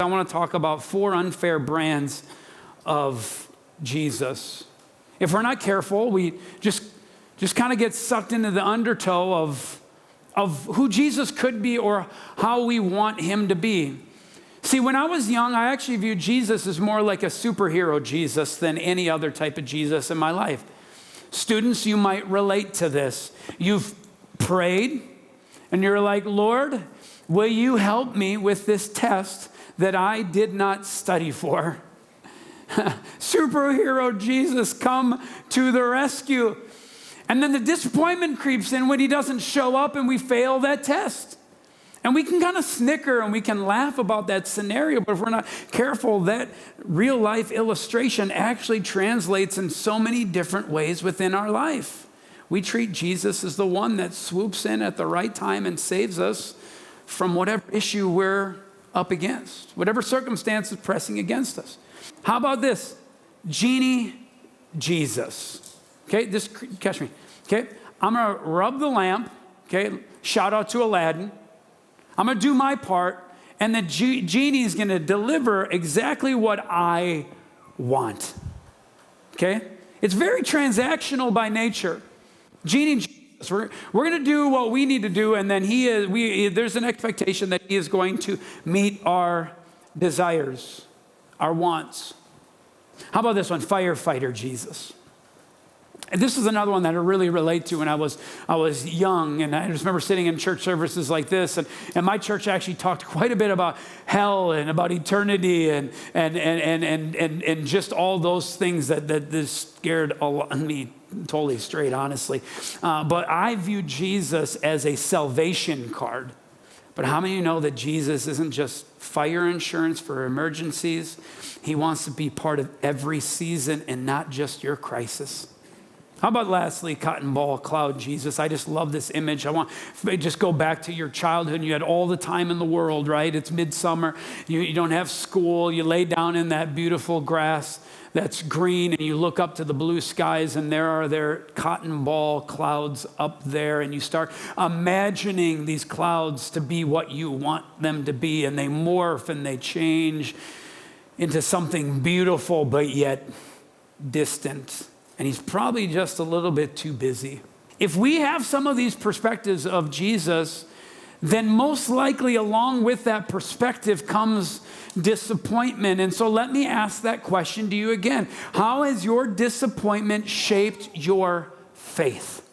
want to talk about 4 unfair brands of Jesus. If we're not careful, we just kind of get sucked into the undertow of who Jesus could be or how we want him to be. See, when I was young, I actually viewed Jesus as more like a superhero Jesus than any other type of Jesus in my life. Students, you might relate to this. You've prayed and you're like, Lord, will you help me with this test that I did not study for? Superhero Jesus, come to the rescue. And then the disappointment creeps in when he doesn't show up and we fail that test. And we can kind of snicker and we can laugh about that scenario, but if we're not careful, that real life illustration actually translates in so many different ways within our life. We treat Jesus as the one that swoops in at the right time and saves us from whatever issue we're up against, whatever circumstance is pressing against us. How about this? Genie Jesus. Okay, just catch me. Okay, I'm going to rub the lamp. Okay, shout out to Aladdin. I'm going to do my part, and the genie is going to deliver exactly what I want. Okay? It's very transactional by nature. Genie Jesus, we're going to do what we need to do, and then there's an expectation that he is going to meet our desires, our wants. How about this one? Firefighter Jesus. And this is another one that I really relate to when I was young, and I just remember sitting in church services like this, and my church actually talked quite a bit about hell and about eternity and just all those things that scared me totally straight, honestly. But I view Jesus as a salvation card. But how many of you know that Jesus isn't just fire insurance for emergencies? He wants to be part of every season and not just your crisis. How about lastly, cotton ball cloud Jesus? I just love this image. I want to just go back to your childhood. You had all the time in the world, right? It's midsummer. You don't have school. You lay down in that beautiful grass that's green and you look up to the blue skies and there are cotton ball clouds up there, and you start imagining these clouds to be what you want them to be, and they morph and they change into something beautiful but yet distant. And he's probably just a little bit too busy. If we have some of these perspectives of Jesus, then most likely along with that perspective comes disappointment. And so let me ask that question to you again. How has your disappointment shaped your faith?